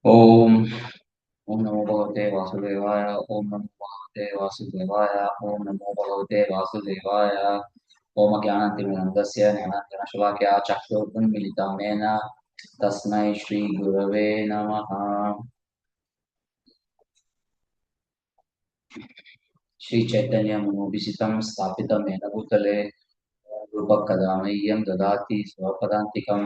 ओम ओम नमो भगवते वासुदेवाय। ओम नमो भगवते वासुदेवाय। ओम नमो भगवते वासुदेवाय। ओम ज्ञानातिमिरन्दस्य ज्ञानाञ्जनशलाकया चक्षुरुन्मीलितं येन तस्मै श्रीगुरवे नमः। श्रीचैतन्यमनोभिषितं स्थापितं येन भूतले रूपकदा मह्यं ददाति स्वपदान्तिकं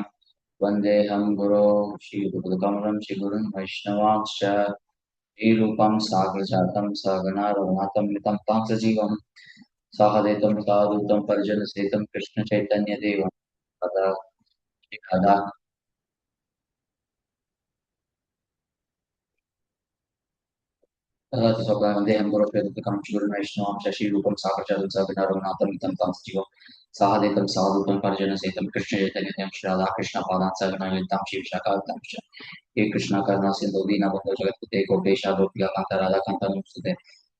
वन्देऽहं गुरो श्रीगुरुकमलं श्रीगुरुन् वैष्णवांश्च श्रीरूपं साग्रजातं सहगणा रघुनाथं मितं तां सजीवं साहदेतं साधुतं परिजनसहितं कृष्णचैतन्यदेवं तदा श्रीराधा तथा स्वप्नवन्देऽहं गुरुप्रेरितकं श्रीगुरुन् शशिरूपं साग्रजातं सहगणा रघुनाथं मितं तां सजीवं साहदेतं साधुतं परिजनसहितं कृष्णचैतन्यदेवं श्रीराधा कृष्णपादान् सहगणा ललितां श्रीविशाखां हे कृष्णा करुणा सिंधु दीनबंधु जगत्पते गोपेशा गोपिका कांता राधा कांता नमोस्तुते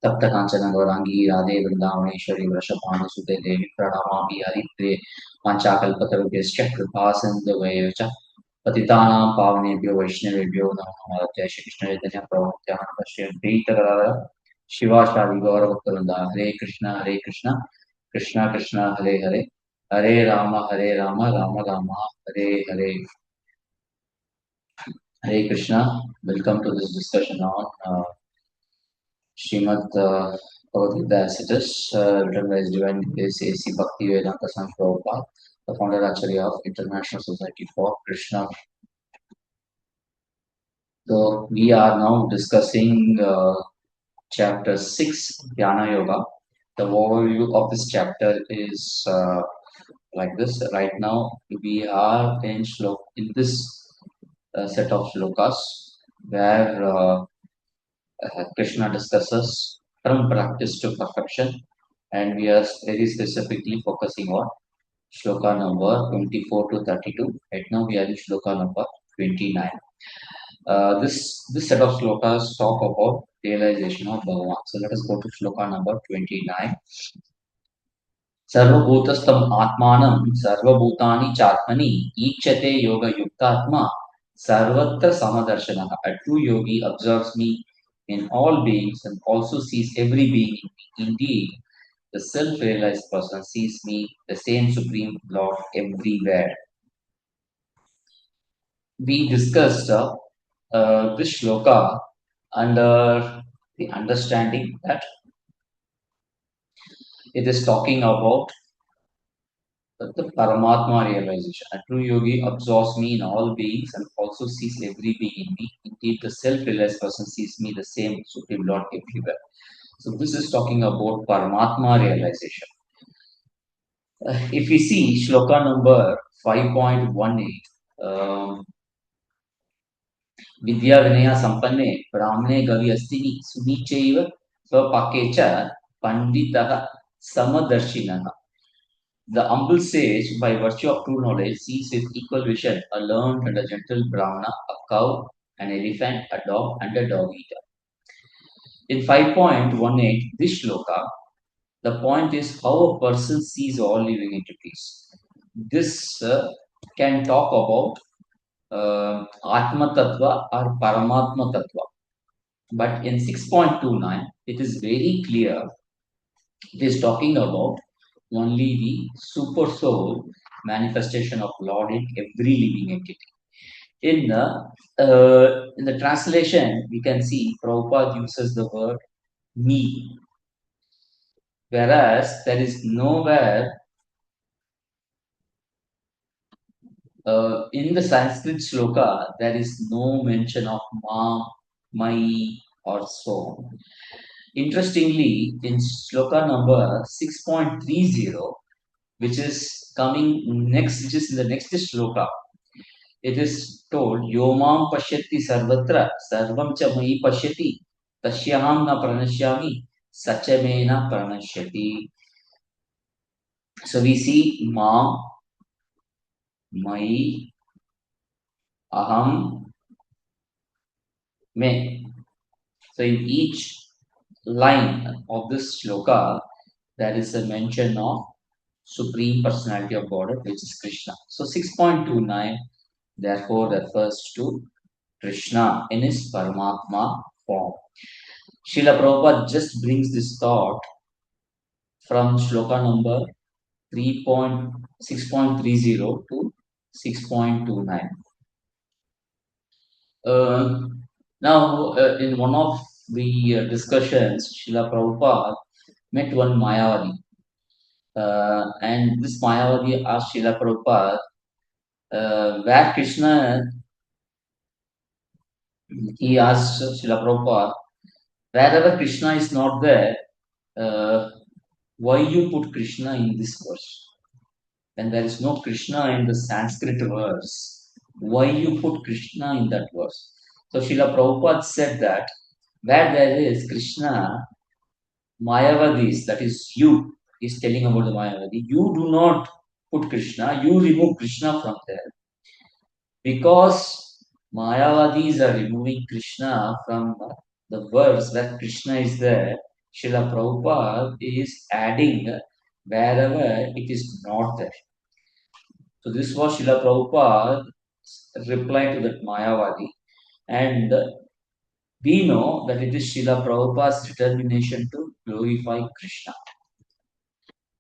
तप्त कांचन गौरांगी राधे वृंदावनेश्वरी वृषभानुसुते देवी प्रणमामि हरिप्रिये वाञ्छाकल्पतरुभ्यश्च कृपा सिन्धुभ्येव च पतितानां पावनेभ्यो वैष्णवेभ्यो नमो नमः। जय श्री कृष्ण चैतन्य प्रभु नित्यानंद श्री अद्वैत गदाधर शिवाचार्य गौरभक्तवृंदा हरे Krishna Krishna Krishna Hare Hare Hare Ram Ram Ram Hare Hare. Hare Krishna. Welcome to this discussion on Srimad Bhagavad Gita as it is, written by His Divine Grace A.C. Bhaktivedanta Swami Prabhupada, the founder Acharya of International Society for Krishna. So we are now discussing chapter 6, Dhyana Yoga. The overview of this chapter is like this. Right now we are in this set of shlokas where Krishna discusses from practice to perfection, and we are very specifically focusing on shloka number 24 to 32. Right now, we are in shloka number 29. This set of shlokas talk about realization of Bhagavan. So let us go to shloka number 29. सर्वभूतस्थम आत्मानं सर्वभूतानि चात्मनि ईक्षते yoga yuktatma sarvatra samadarshana. A true yogi observes me in all beings and also sees every being in me. Indeed, the self-realized person sees me, the same supreme Lord, everywhere. We discussed this shloka under the understanding that it is talking about the Paramatma realization. A true yogi absorbs me in all beings and also sees every being in me. Indeed, the self-realized person sees me, the same Supreme Lord, everywhere. So this is talking about Paramatma realization. If we see shloka number 5.18, Vidya Vinaya Sampanne Brahmane Gavi Astini Sunichaiva Swapakecha Panditaha Samadarshinaha. The humble sage, by virtue of true knowledge, sees with equal vision a learned and a gentle Brahmana, a cow, an elephant, a dog, and a dog eater. In 5.18, this shloka, the point is how a person sees all living entities. This can talk about Atma Tattva or Paramatma Tattva. But in 6.29, it is very clear it is talking about only the super soul manifestation of Lord in every living entity. In the translation, we can see Prabhupada uses the word me, whereas there is nowhere in the Sanskrit shloka there is no mention of ma, mai, or so. Interestingly, in shloka number 6.30, which is coming next, which is in the next shloka, it is told, Yomam pashyati sarvatra, sarvam cha mai pashyati, tashyaham na pranashyami, sachamena pranashyati. So we see mam, mai, aham, me. So in each line of this shloka, there is a mention of Supreme Personality of Godhead, which is Krishna. So 6.29 therefore refers to Krishna in his Paramatma form. Srila Prabhupada just brings this thought from shloka number 3.6.30 to 6.29. Now, in one of the discussions, Srila Prabhupada met one Mayavadi. And this Mayavadi asked Srila Prabhupada, where Krishna, he asked Srila Prabhupada, wherever Krishna is not there, uh, why you put Krishna in this verse? When there is no Krishna in the Sanskrit verse, why you put Krishna in that verse? So Srila Prabhupada said that where there is Krishna, Mayavadis, that is you, is telling about the Mayavadi, you do not put Krishna, you remove Krishna from there. Because Mayavadis are removing Krishna from the verse where Krishna is there, Srila Prabhupada is adding wherever it is not there. So this was Srila Prabhupada's reply to that Mayavadi. And we know that it is Srila Prabhupada's determination to glorify Krishna.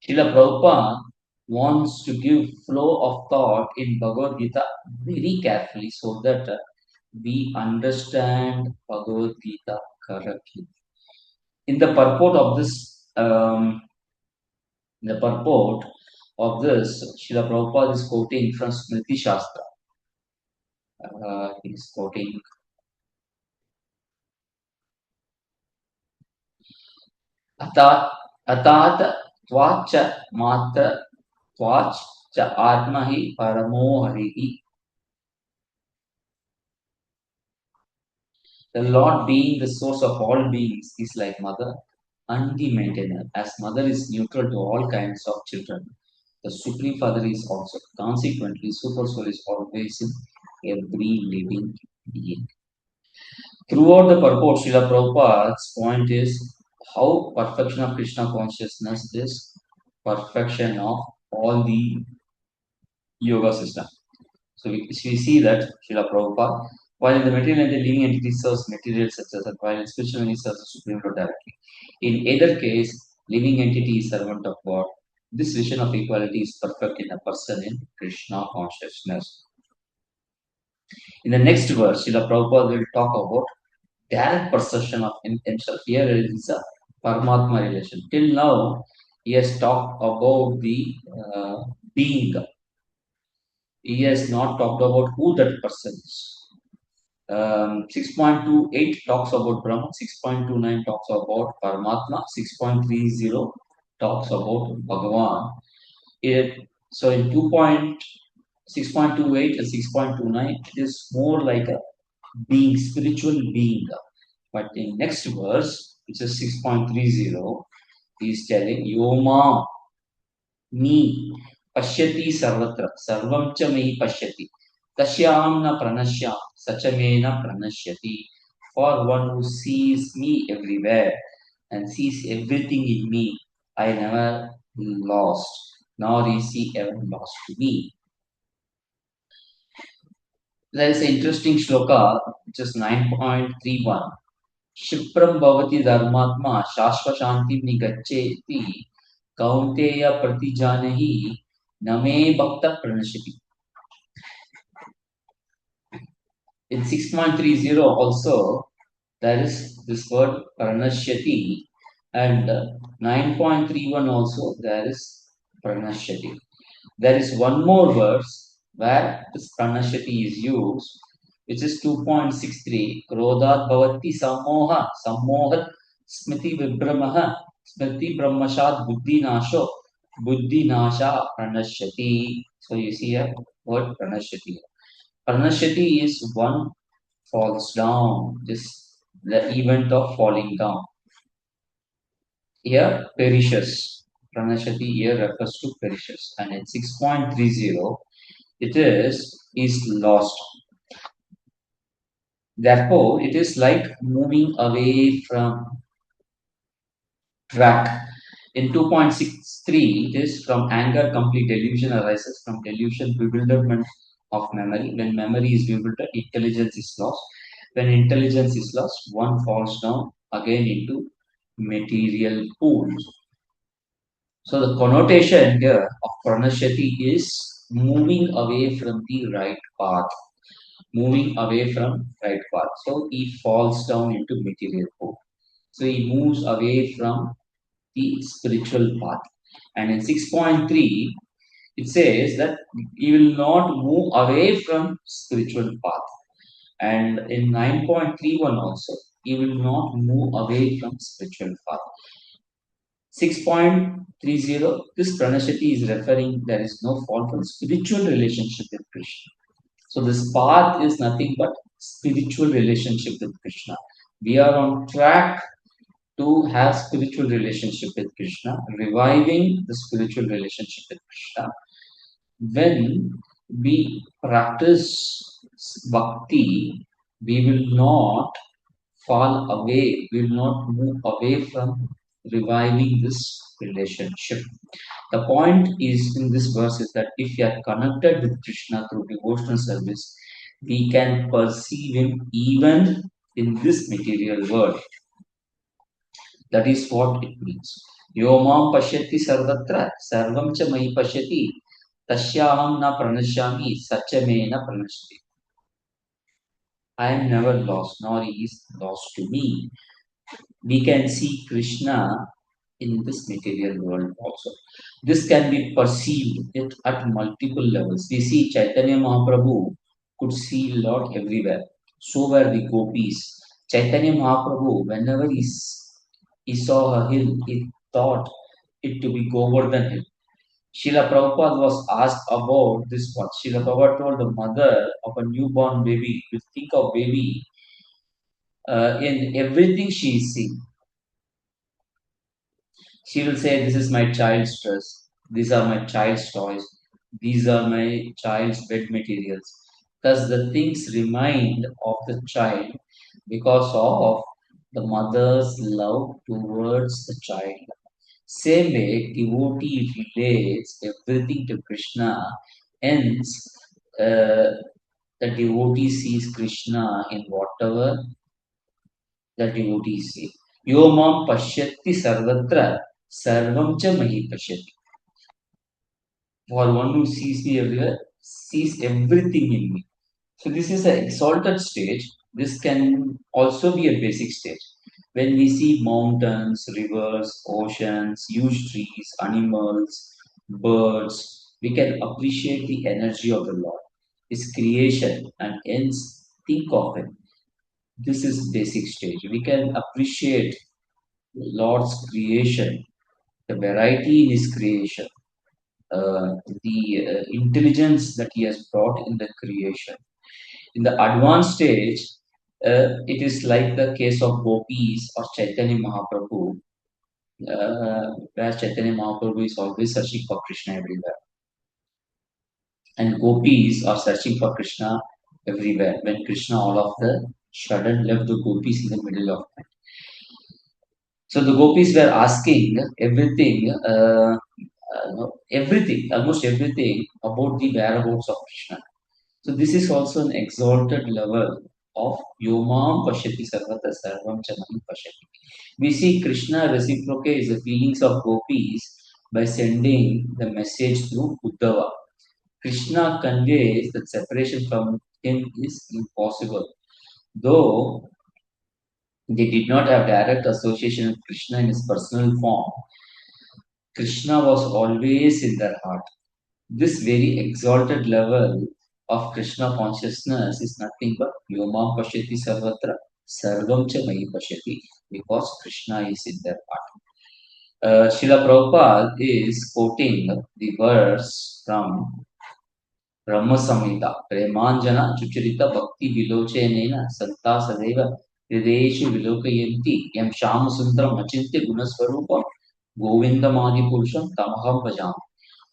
Srila Prabhupada wants to give flow of thought in Bhagavad Gita very carefully so that we understand Bhagavad Gita correctly. In the purport of this, Srila Prabhupada is quoting from Smriti Shastra. He is quoting अतात अतात त्वाच मात्र त्वाच च आत्मा ही परमो हरिः. The Lord being the source of all beings is like mother and the maintainer. As mother is neutral to all kinds of children, the Supreme Father is also. Consequently, Super Soul is always in every living being. Throughout the purport, Srila Prabhupada's point is how perfection of Krishna consciousness is perfection of all the yoga system. So we see that Srila Prabhupada, while in the material and the living entity serves material success, and while in spiritual entity serves the Supreme Lord directly. In either case, living entity is servant of God. This vision of equality is perfect in a person in Krishna consciousness. In the next verse, Srila Prabhupada will talk about direct perception of himself. Here it is a Paramatma relation. Till now, he has talked about the being. He has not talked about who that person is. 6.28 talks about Brahman, 6.29 talks about Paramatma, 6.30 talks about Bhagavan. So in 6.28 and 6.29, it is more like a being, spiritual being. But in next verse, which is 6.30, he is telling Yoma me pashyati sarvatra sarvam cha me pashyati tasyam na pranasyam sachamena pranashyati. For one who sees me everywhere and sees everything in me, I never lost, nor is he ever lost to me. There is an interesting shloka, which is 9.31. क्षिप्रं भवति धर्मात्मा शाश्वशान्तिं निगच्छेति कौन्तेय प्रतिजानहि न मे भक्त प्रणश्यति. In 6.30 also there is this word pranashyati, and 9.31 also there is pranashyati. There is one more verse where this pranashyati is used, which is 2.63. Krodhat bhavati sammoha sammohat smriti vibhramaha smriti brahmashat buddhi nasho buddhi nasha pranashyati. So you see a word pranashyati. Pranashyati is one falls down, this the event of falling down. Here perishes. Pranashyati here refers to perishes, and in 6.30 it is lost. Therefore, it is like moving away from track. In 2.63, it is from anger, complete delusion arises, from delusion, bewilderment of memory. When memory is bewildered, intelligence is lost. When intelligence is lost, one falls down again into material pools. So the connotation here of pranashati is moving away from the right path. Moving away from right path. So he falls down into material pool. So he moves away from the spiritual path. And in 6.3, it says that he will not move away from spiritual path. And in 9.31 also, he will not move away from spiritual path. 6.30, this pranashati is referring there is no fall from spiritual relationship with Krishna. So this path is nothing but spiritual relationship with Krishna. We are on track to have spiritual relationship with Krishna, reviving the spiritual relationship with Krishna. When we practice bhakti, we will not fall away, we will not move away from reviving this relationship. The point is in this verse is that if you are connected with Krishna through devotional service, we can perceive him even in this material world. That is what it means. Yomam pashyati sarvatra sarvam cha mai pashyati tasyaham na pranashyami sacha me na pranashti. I am never lost, nor he is lost to me. We can see Krishna in this material world also. This can be perceived at multiple levels. We see Chaitanya Mahaprabhu could see Lord everywhere. So were the gopis. Chaitanya Mahaprabhu, whenever he saw a hill, he thought it to be Govardhan Hill. Srila Prabhupada was asked about this one. Srila Prabhupada told the mother of a newborn baby to think of baby in everything she is seeing. She will say, "This is my child's dress. These are my child's toys. These are my child's bed materials." Thus, the things remind of the child because of the mother's love towards the child. Same way, devotee relates everything to Krishna. Hence, the devotee sees Krishna in whatever the devotee sees. Yo mam pashyati sarvatra sarvam cha mahi pashyati. For one who sees me everywhere, sees everything in me. So this is an exalted stage. This can also be a basic stage. When we see mountains, rivers, oceans, huge trees, animals, birds, we can appreciate the energy of the Lord, His creation, and hence think of Him. This is basic stage. We can appreciate Lord's creation, the variety in His creation, the intelligence that He has brought in the creation. In the advanced stage, it is like the case of gopis or Chaitanya Mahaprabhu, where Chaitanya Mahaprabhu is always searching for Krishna everywhere. And gopis are searching for Krishna everywhere. When Krishna all of the sudden left the gopis in the middle of night. So the gopis were asking everything, everything, almost everything about the whereabouts of Krishna. So this is also an exalted level of Yomam Pashyati Sarvata Sarvam Chanam Pashyati. We see Krishna reciprocates the feelings of gopis by sending the message through Uddhava. Krishna conveys that separation from him is impossible. Though they did not have direct association with Krishna in his personal form, Krishna was always in their heart. This very exalted level of Krishna consciousness is nothing but Yomam Pashyati Sarvatra Sarvam Cha Mahi Pashyati, because Krishna is in their heart. Srila Prabhupada is quoting the verse from Brahma Samhita. Premanjana Chucharita Bhakti Vilocenena Santa Sadeva Hrideshu Vilokayanti Yam Shama Sundaram Achintya Gunaswarupa Govindamadi Purusham Tamaham Bhajam.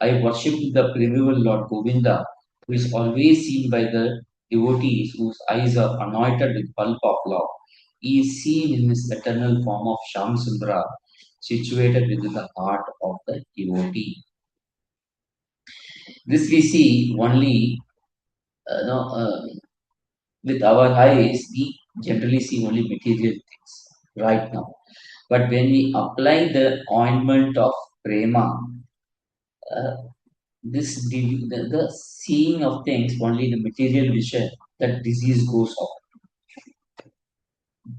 I worship the primeval Lord Govinda, who is always seen by the devotees whose eyes are anointed with pulp of love. He is seen in his eternal form of Shamsundara, situated within the heart of the devotee. This we see only no, with our eyes, we generally see only material things right now. But when we apply the ointment of prema, uh, the seeing of things only the material vision, that disease goes off.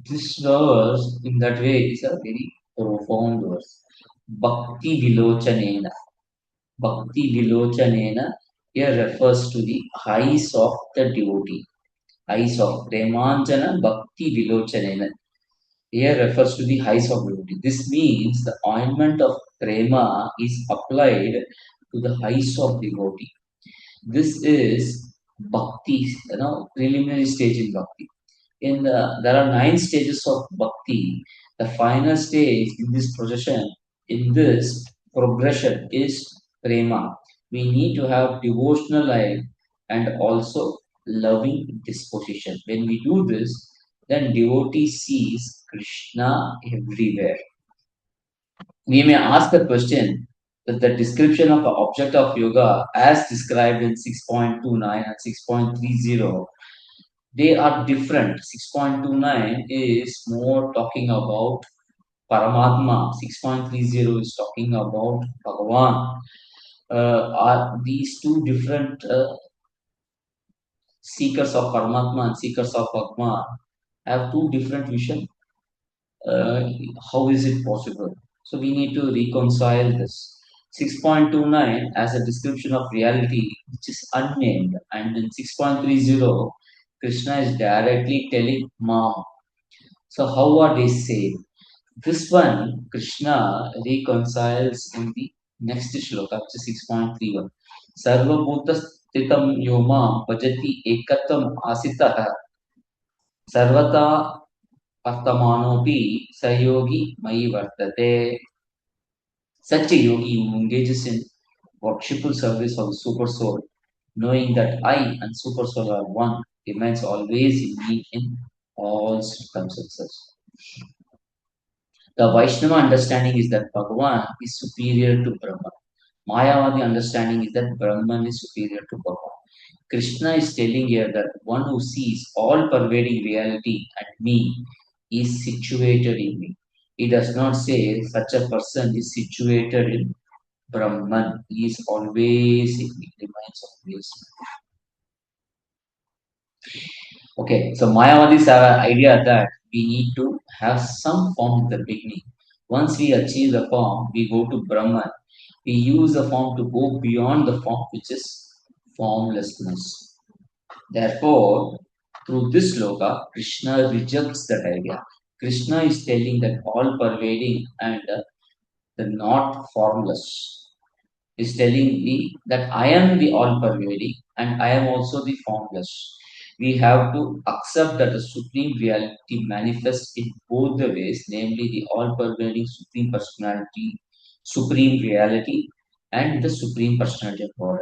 This verse, in that way, is a very profound verse. Bhakti Vilochanena. Bhakti Vilochanena here refers to the eyes of the devotee. Eyes of Premanjana Bhakti Vilochanena. Here refers to the eyes of devotee. This means the ointment of prema is applied to the eyes of devotee. This is bhakti, preliminary stage in bhakti. There are 9 stages of bhakti. The final stage in this procession, in this progression, is prema. We need to have devotional life and also loving disposition. When we do this, then devotee sees Krishna everywhere. We may ask the question that the description of the object of yoga as described in 6.29 and 6.30, they are different. 6.29 is more talking about Paramatma. 6.30 is talking about Bhagavan. Are these two different seekers of Paramatma and seekers of Bhagavan have two different visions? uh, how is it possible? So we need to reconcile this. 6.29 as a description of reality, which is unnamed, and in 6.30, Krishna is directly telling Mom. So how are they saved? This one, Krishna reconciles in the next shloka, which is 6.31. Sarvabhuta stitam yoma bhajati ekatam asitah sarvata Vartamanopi Sayogi Mai Vartate. Such a yogi who engages in worshipful service of the Super Soul, knowing that I and Super Soul are one, remains always in me in all circumstances. The Vaishnava understanding is that Bhagavan is superior to Brahman. Mayavadi understanding is that Brahman is superior to Bhagavan. Krishna is telling here that one who sees all pervading reality and me is situated in me. He does not say such a person is situated in Brahman. He is always in me, remains always. Okay, so Mayavadi's idea that we need to have some form in the beginning. Once we achieve the form, we go to Brahman. We use the form to go beyond the form, which is formlessness. Therefore, through this sloka, Krishna rejects that idea. Krishna is telling that all pervading and the not formless is telling me that I am the all pervading and I am also the formless. We have to accept that the supreme reality manifests in both the ways, namely the all pervading supreme personality, supreme reality, and the supreme personality of God.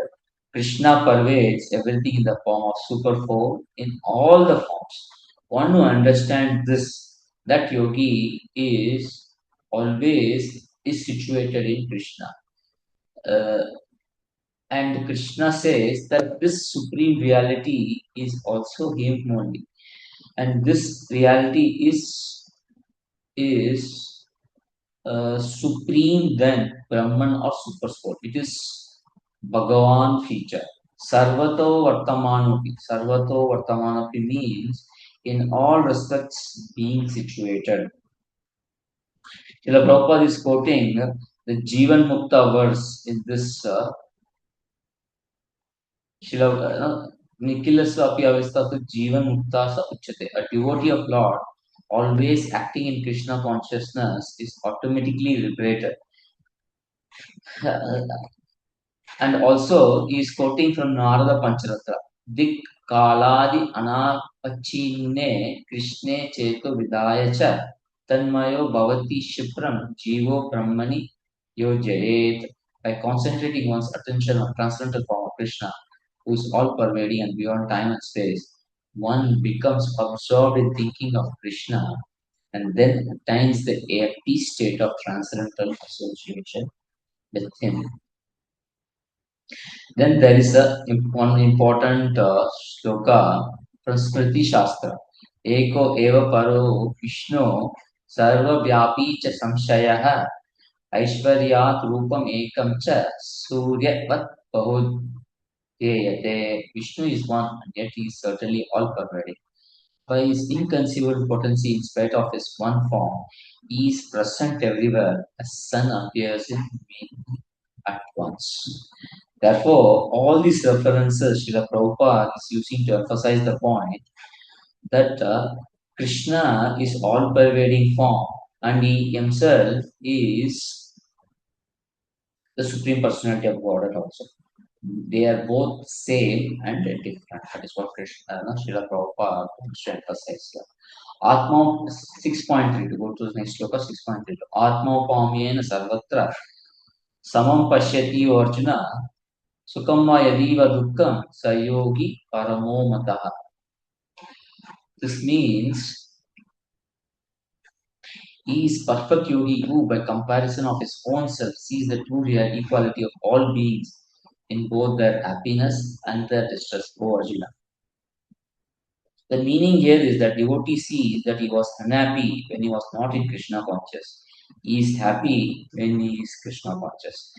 Krishna pervades everything in the form of super form in all the forms. One who understands this, that yogi is always is situated in Krishna. Uh, and Krishna says that this supreme reality is also him only. And this reality is supreme than Brahman or super soul. It is Bhagavan feature. Sarvato Vartamanopi. Sarvato Vartamanopi means in all respects being situated. Srila Prabhupada is quoting the Jivan Mukta verse in this Nikhileswapi avastatu Jivan Mukta sa uchate. A devotee of Lord always acting in Krishna consciousness is automatically liberated. And also, he is quoting from Narada Pancharatra. Dik kaladi anapachine Krishne cheto vidaya cha tanmayo bhavati shipram jivo brahmani yojayet. By concentrating one's attention on transcendental form of Krishna, who is all pervading and beyond time and space, one becomes absorbed in thinking of Krishna and then attains the peace state of transcendental association with him. Then there is one important shloka from Smriti Shastra. Eko eva paro Vishnu sarva vyapi cha samshayah aishwaryat rupam ekam cha suryavat bahudhyayate. Vishnu is one and yet he is certainly all pervading. By his inconceivable potency in spite of his one form, he is present everywhere as sun appears in many at once. Therefore, all these references Srila Prabhupada is using to emphasize the point that Krishna is all pervading form and he himself is the Supreme Personality of Godhead also. They are both same and different. That is what Krishna, Srila Prabhupada wants to emphasize here. Atma 6.3 to go to the next sloka 6.3. Atma upamyena sarvatra samam pashyati arjuna sukam va yadiva dukkam sayogi paramo mataha. This means he is perfect yogi who, by comparison of his own self, sees the true real equality of all beings in both their happiness and their distress. O Arjuna. The meaning here is that devotee sees that he was unhappy when he was not in Krishna conscious. He is happy when he is Krishna conscious.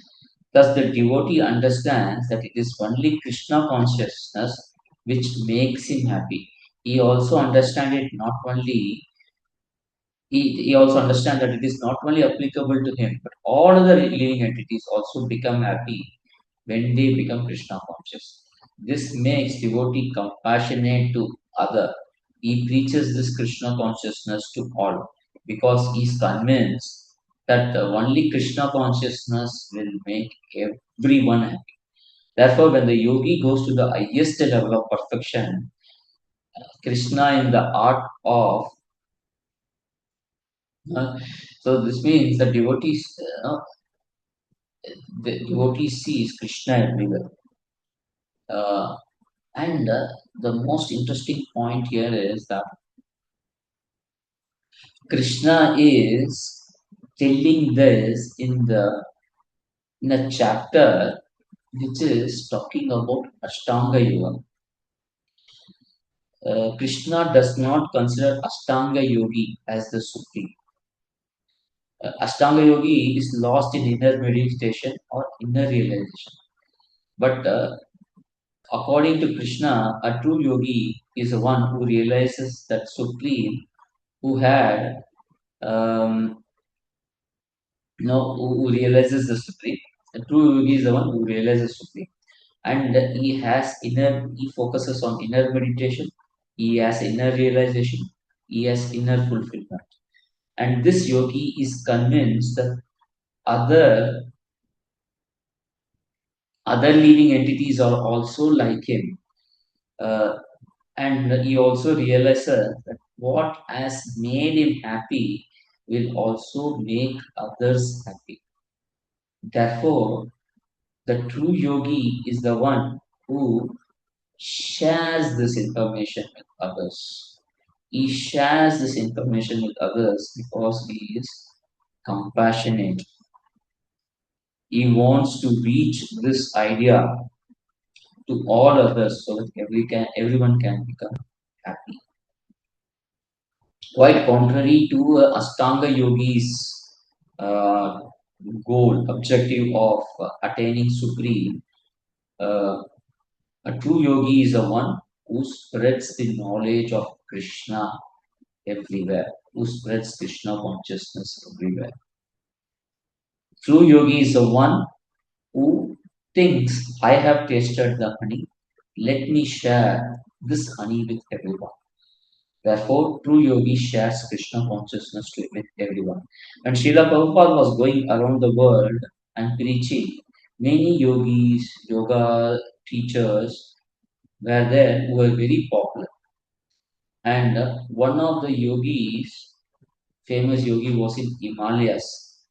Thus, the devotee understands that it is only Krishna consciousness which makes him happy. He also understands it not only he also understands that it is not only applicable to him, but all other living entities also become happy when they become Krishna conscious. This makes devotee compassionate to other. He preaches this Krishna consciousness to all because he is convinced that only Krishna consciousness will make everyone happy. Therefore, when the yogi goes to the highest level of perfection, Krishna in the art of uh, so this means the devotee sees Krishna everywhere. Uh, and the most interesting point here is that Krishna is telling this in a chapter which is talking about Ashtanga Yoga. Krishna does not consider Ashtanga Yogi as the supreme. Ashtanga Yogi is lost in inner meditation or inner realization. But according to Krishna, a true yogi is the one who realizes that supreme, who had um, who realizes the supreme. A true yogi is the one who realizes supreme, and he focuses on inner meditation. He has inner realization. He has inner fulfillment, and this yogi is convinced that other other living entities are also like him. Uh, and he also realizes that what has made him happy will also make others happy. Therefore, the true yogi is the one who shares this information with others. He shares this information with others because he is compassionate. He wants to reach this idea to all others so that everyone can become happy. Quite contrary to Ashtanga Yogi's uh, goal, objective of attaining Supreme, uh, a true yogi is the one who spreads the knowledge of Krishna everywhere, who spreads Krishna consciousness everywhere. True yogi is the one who thinks, I have tasted the honey, let me share this honey with everyone. Therefore, true yogi shares Krishna consciousness with everyone. And Srila Prabhupada was going around the world and preaching. Many yogis, yoga teachers were there who were very popular. And one of the yogis, famous yogi, was in Himalayas.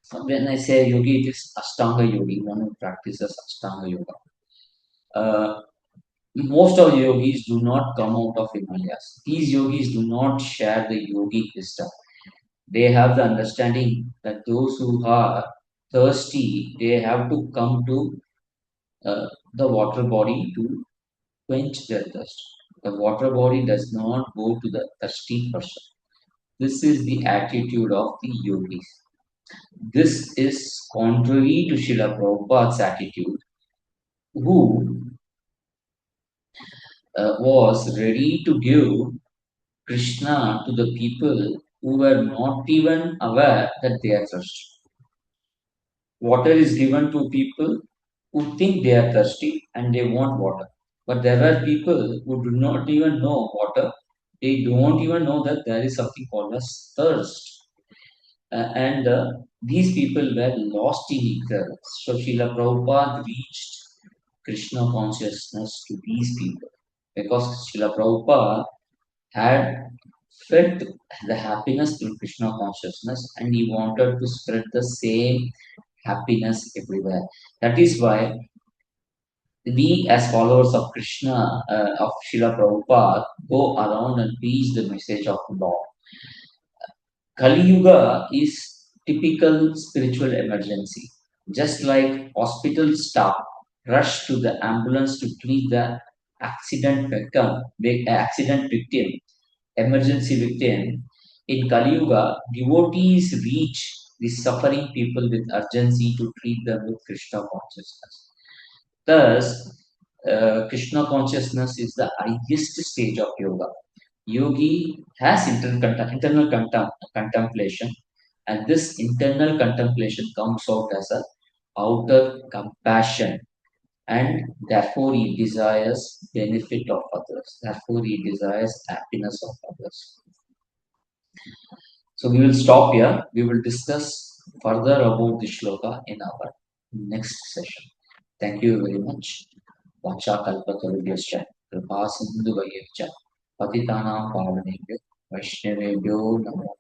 So when I say yogi, it is Ashtanga yogi, one who practices Ashtanga yoga. Uh, Most of the yogis do not come out of Himalayas. These yogis do not share the yogic wisdom. They have the understanding that those who are thirsty, they have to come to the water body to quench their thirst. The water body does not go to the thirsty person. This is the attitude of the yogis. This is contrary to Srila Prabhupada's attitude, who was ready to give Krishna to the people who were not even aware that they are thirsty. Water is given to people who think they are thirsty and they want water. But there are people who do not even know water. They don't even know that there is something called as thirst. And these people were lost in ignorance. So Srila Prabhupada reached Krishna consciousness to these people because Srila Prabhupada had felt the happiness through Krishna consciousness and he wanted to spread the same happiness everywhere. That is why we, as followers of Krishna, of Srila Prabhupada, go around and preach the message of the Lord. Kali Yuga is typical spiritual emergency. Just like hospital staff rush to the ambulance to treat the accident victim, emergency victim, in Kali Yuga, devotees reach the suffering people with urgency to treat them with Krishna consciousness. Thus, Krishna consciousness is the highest stage of yoga. Yogi has internal contemplation, and this internal contemplation comes out as a outer compassion, and therefore he desires benefit of others. Therefore, he desires happiness of others. So we will stop here. We will discuss further about the shloka in our next session. Thank you very much. Vachakalpatarubhyascha कृपासिन्धुभयश्च पतितानां पावनेभ्यो वैष्णवेभ्यो नमो